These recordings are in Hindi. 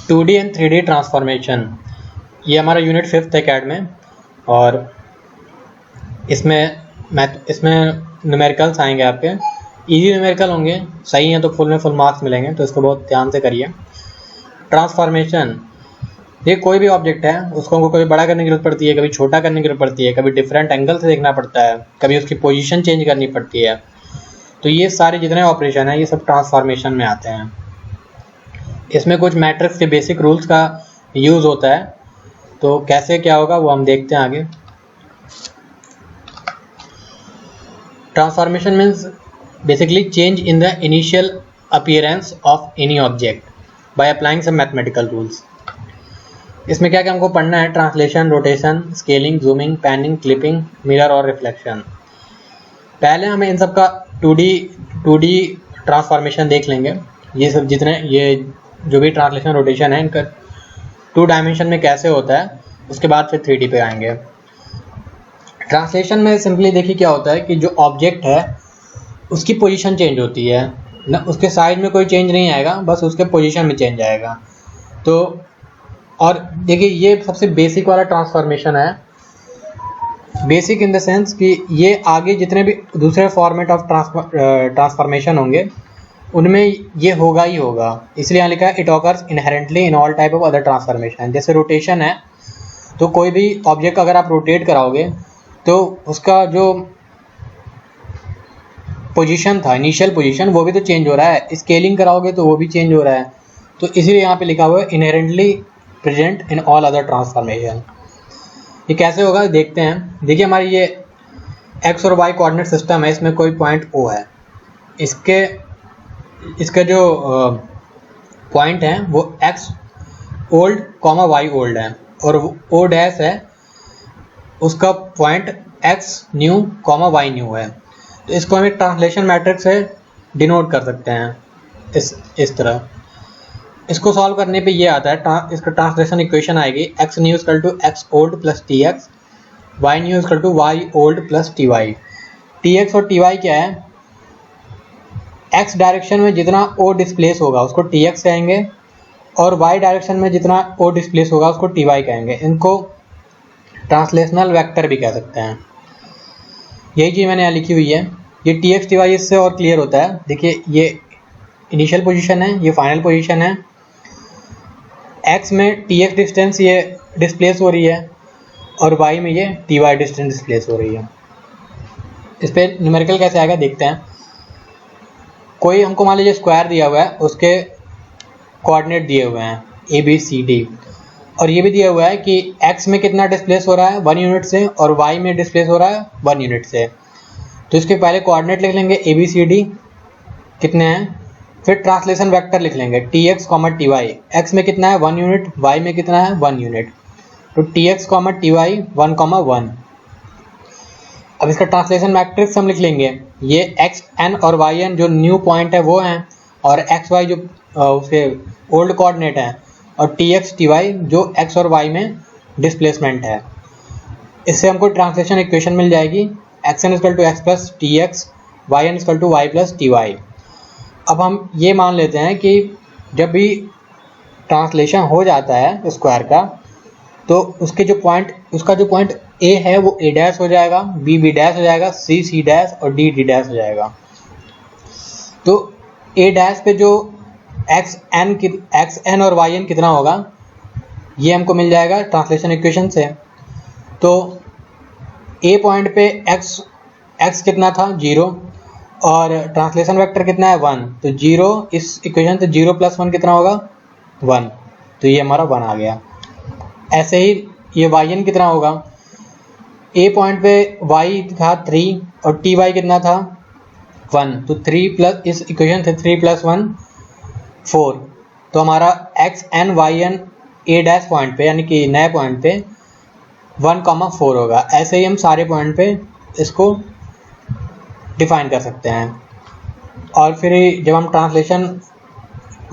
2D एंड 3D ट्रांसफॉर्मेशन, ये हमारा यूनिट 5th है कैड में। और इसमें न्यूमेरिकल्स आएंगे आपके, इजी न्यूमेरिकल होंगे, सही हैं तो फुल में फुल मार्क्स मिलेंगे, तो इसको बहुत ध्यान से करिए। ट्रांसफॉर्मेशन, ये कोई भी ऑब्जेक्ट है उसको हमको कभी बड़ा करने की जरूरत पड़ती है, कभी छोटा करने की जरूरत पड़ती है, कभी डिफरेंट एंगल से देखना पड़ता है, कभी उसकी पोजीशन चेंज करनी पड़ती है। तो ये सारे जितने ऑपरेशन हैं ये सब ट्रांसफॉर्मेशन में आते हैं। इसमें कुछ मैट्रिक्स के बेसिक रूल्स का यूज़ होता है, तो कैसे क्या होगा वो हम देखते हैं आगे। Transformation means basically change in the initial appearance of any object by applying some mathematical rules. इसमें क्या क्या हमको पढ़ना है, translation, rotation, scaling, zooming, panning, clipping, mirror और रिफ्लेक्शन। पहले हमें इन सब का 2D ट्रांसफॉर्मेशन देख लेंगे। ये सब जितने ये जो भी ट्रांसलेशन रोटेशन है इनका 2 डायमेंशन में कैसे होता है, उसके बाद फिर 3D पे आएंगे। ट्रांसलेशन में सिंपली देखिए क्या होता है कि जो ऑब्जेक्ट है उसकी पोजीशन चेंज होती है ना, उसके साइड में कोई चेंज नहीं आएगा, बस उसके पोजीशन में चेंज आएगा। तो और देखिए ये सबसे बेसिक वाला ट्रांसफॉर्मेशन है। बेसिक इन द सेंस कि ये आगे जितने भी दूसरे फॉर्मेट ऑफ ट्रांसफॉर्मेशन होंगे उनमें ये होगा ही होगा, इसलिए यहाँ लिखा है it occurs inherently in all type of other transformation. जैसे रोटेशन है तो कोई भी ऑब्जेक्ट अगर आप रोटेट कराओगे तो उसका जो पोजीशन था, इनिशियल पोजीशन, वो भी तो चेंज हो रहा है। स्केलिंग कराओगे तो वो भी चेंज हो रहा है, तो इसीलिए यहाँ पे लिखा हुआ है inherently present in all other transformation. ये कैसे होगा देखते हैं। देखिए हमारी ये एक्स और वाई कोऑर्डिनेट सिस्टम है, इसमें कोई पॉइंट ओ है, इसके जो पॉइंट हैं वो X old comma Y old है, और ओ डैश है उसका point X new comma Y new है। तो इसको हम एक ट्रांसलेशन मैट्रिक्स से डिनोट कर सकते हैं इस तरह। इसको सॉल्व करने पे ये आता है, इसका ट्रांसलेशन इक्वेशन आएगी X new equal to X old plus T X, Y new equal to Y old plus T Y. T X और टी वाई क्या है, एक्स डायरेक्शन में जितना ओ डिस्प्लेस होगा उसको टी एक्स कहेंगे, और वाई डायरेक्शन में जितना ओ डिस्प्लेस होगा उसको टी वाई कहेंगे। इनको ट्रांसलेशनल वेक्टर भी कह सकते हैं। यही चीज़ मैंने यहाँ लिखी हुई है। ये टी एक्स टी वाई इससे और क्लियर होता है। देखिए ये इनिशियल पोजीशन है, ये फाइनल पोजीशन है। एक्स में टी एक्स डिस्टेंस ये डिस्प्लेस हो रही है, और वाई में ये टी वाई डिस्टेंस डिस्प्लेस हो रही है। इस पर न्यूमेरिकल कैसे आएगा देखते हैं। कोई हमको मान लीजिए स्क्वायर दिया हुआ है, उसके कोऑर्डिनेट दिए हुए हैं ए बी सी डी, और ये भी दिया हुआ है कि x में कितना डिस्प्लेस हो रहा है 1 यूनिट से, और y में डिस्प्लेस हो रहा है 1 यूनिट से। तो इसके पहले कोऑर्डिनेट लिख लेंगे ए बी सी डी कितने हैं, फिर ट्रांसलेशन वेक्टर लिख लेंगे T X comma T Y. X में कितना है 1 यूनिट, y में कितना है 1 यूनिट, तो T X comma T Y 1 comma 1। अब इसका ट्रांसलेशन मैट्रिक्स हम लिख लेंगे, ये एक्स एन और वाई एन जो न्यू पॉइंट है वो हैं, और एक्स वाई जो उसके ओल्ड कोऑर्डिनेट है, और टी एक्स टी वाई जो एक्स और वाई में डिस्प्लेसमेंट है। इससे हमको ट्रांसलेशन इक्वेशन मिल जाएगी X N equal to X plus T X, Y N equal to Y plus T Y. अब हम ये मान लेते हैं कि जब भी ट्रांसलेशन हो जाता है स्क्वायर का, तो उसका जो पॉइंट ए है वो ए डैश हो जाएगा, बी बी डैश हो जाएगा, सी सी डैश और डी डी डैश हो जाएगा। तो ए डैश पे जो एक्स एन और वाई एन कितना होगा ये हमको मिल जाएगा ट्रांसलेशन इक्वेशन से। तो ए पॉइंट पे एक्स कितना था 0, और ट्रांसलेशन वेक्टर कितना है 1, तो 0 इस इक्वेशन से 0 प्लस 1 कितना होगा 1, तो ये हमारा 1 आ गया। ऐसे ही ये वाई एन कितना होगा, ए पॉइंट पे वाई था 3 और टी वाई कितना था 1, तो 3 प्लस इस इक्वेशन से 3 प्लस 1 4, तो हमारा X N Y N A dash point पे यानी कि नए पॉइंट पे 1,4 होगा। ऐसे ही हम सारे पॉइंट पे इसको डिफाइन कर सकते हैं, और फिर जब हम ट्रांसलेशन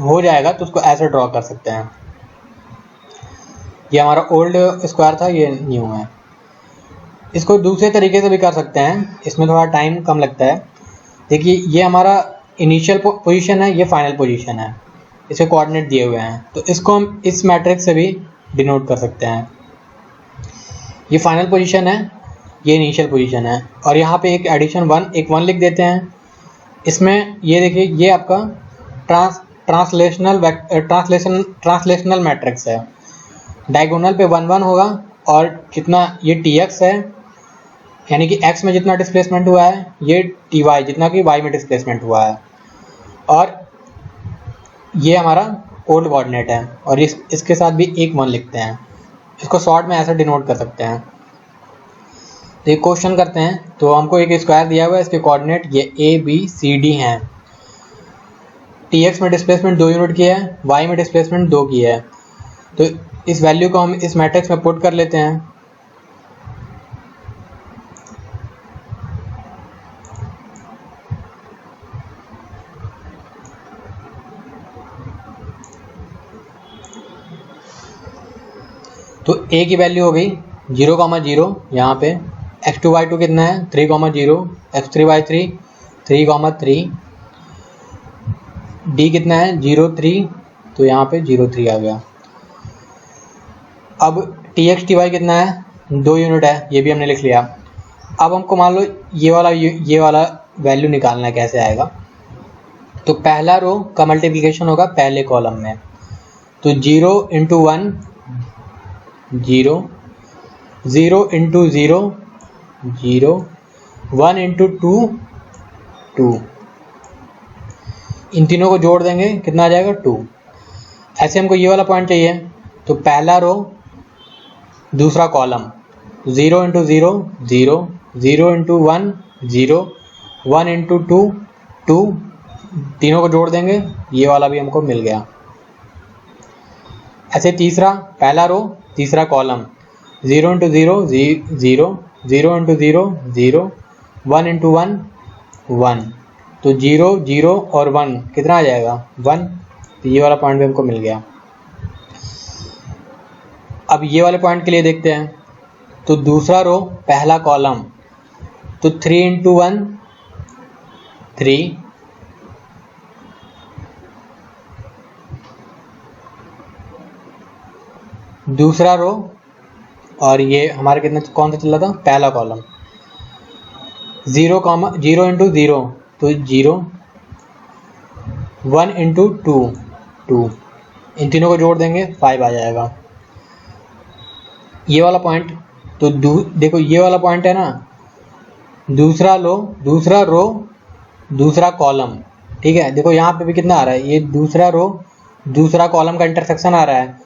हो जाएगा तो उसको ऐसे ड्रॉ कर सकते हैं। ये हमारा ओल्ड स्क्वायर था, ये न्यू है। इसको दूसरे तरीके से भी कर सकते हैं, इसमें थोड़ा टाइम कम लगता है। देखिए ये हमारा इनिशियल पोजीशन है, ये फाइनल पोजीशन है। इसके कोऑर्डिनेट दिए हुए हैं, तो इसको हम इस मैट्रिक्स से भी डिनोट कर सकते हैं। ये फाइनल पोजीशन है, ये इनिशियल पोजीशन है, और यहाँ पे एक एडिशन 1 एक 1 लिख देते हैं। इसमें ये देखिए, ये आपका ट्रांसलेशनल मैट्रिक्स है। डायगोनल पे 1 1 होगा, और जितना ये tx है, यानी कि x में जितना डिस्प्लेसमेंट हुआ है, ये ty जितना कि y में डिस्प्लेसमेंट हुआ है, और ये हमारा ओल्ड कोऑर्डिनेट है, और इसके साथ भी एक 1 लिखते हैं। इसको शॉर्ट में ऐसा डिनोट कर सकते हैं। तो एक क्वेश्चन करते हैं। तो हमको एक स्क्वायर दिया हुआ है, इसके कोऑर्डिनेट ये ABCD हैं। tx में डिस्प्लेसमेंट 2 यूनिट की है, y में डिस्प्लेसमेंट 2 की है। तो इस वैल्यू को हम इस मैट्रिक्स में पुट कर लेते हैं। तो a की वैल्यू हो गई 0,0 यहाँ पे, x2 y2 कितना है 3,0, x3 y3 3,3, d कितना है 0,3, तो यहाँ पे 0,3 आ गया। अब tx ty कितना है 2 यूनिट है, ये भी हमने लिख लिया। अब हमको मान लो ये वाला वैल्यू निकालना है, कैसे आएगा। तो पहला रो का मल्टीप्लिकेशन होगा पहले कॉलम में, तो 0 × 1 0, 0 × 0 0, 1 × 2 2, इन तीनों को जोड़ देंगे, कितना आ जाएगा 2। ऐसे हमको ये वाला पॉइंट चाहिए, तो पहला रो दूसरा कॉलम, 0 × 0 0, 0 × 1 0, 1 × 2 2, तीनों को जोड़ देंगे, ये वाला भी हमको मिल गया। ऐसे तीसरा, पहला रो तीसरा कॉलम, 0 × 0 0, 0 × 0 0, 1 × 1 1, तो 0 0 और 1 कितना आ जाएगा 1, तो ये वाला पॉइंट भी हमको मिल गया। अब ये वाले पॉइंट के लिए देखते हैं। तो दूसरा रो पहला कॉलम, तो 3 × 1 3, दूसरा रो, और ये हमारा कितना कौन सा चल रहा था पहला कॉलम, 0 × 0, तो 0, 1 × 2 2, इन तीनों को जोड़ देंगे 5 आ जाएगा। ये वाला पॉइंट, तो देखो ये वाला पॉइंट है ना, दूसरा रो दूसरा कॉलम, ठीक है। देखो यहाँ पे भी कितना आ रहा है, ये दूसरा रो दूसरा कॉलम का इंटरसेक्शन आ रहा है,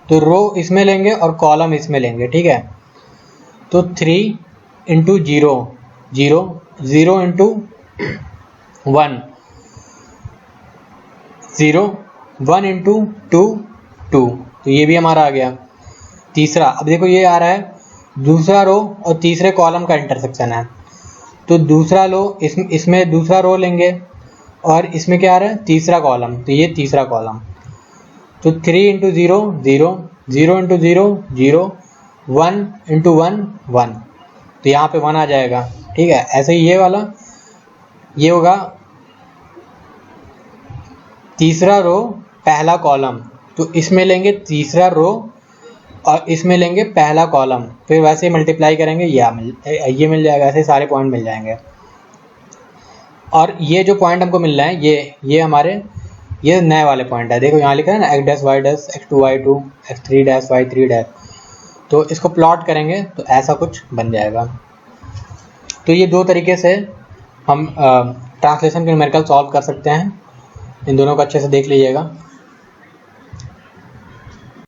तो रो इसमें लेंगे और कॉलम इसमें लेंगे, ठीक है। तो 3 × 0 0, 0 × 1 0, 1 × 2 2, तो ये भी हमारा आ गया। तीसरा, अब देखो ये आ रहा है दूसरा रो और तीसरे कॉलम का इंटरसेक्शन है, तो दूसरा रो इसमें दूसरा रो लेंगे, और इसमें क्या आ रहा है तीसरा कॉलम, तो ये तीसरा कॉलम, तो 3 × 0 0, 0 × 0 0, 1 × 1 1, तो यहाँ पे 1 आ जाएगा, ठीक है। ऐसे ही ये वाला, ये होगा तीसरा रो पहला कॉलम, तो इसमें लेंगे तीसरा रो और इसमें लेंगे पहला कॉलम, फिर वैसे ही मल्टीप्लाई करेंगे, ये मिल जाएगा, ऐसे सारे पॉइंट मिल जाएंगे। और ये जो पॉइंट हमको मिल रहा है, ये हमारे ये नए वाले पॉइंट है। देखो यहाँ लिखा है ना x' y', x2 y2, x3' y3', तो इसको प्लॉट करेंगे तो ऐसा कुछ बन जाएगा। तो ये दो तरीके से हम ट्रांसलेशन के न्यूमेरिकल सॉल्व कर सकते हैं, इन दोनों को अच्छे से देख लीजिएगा।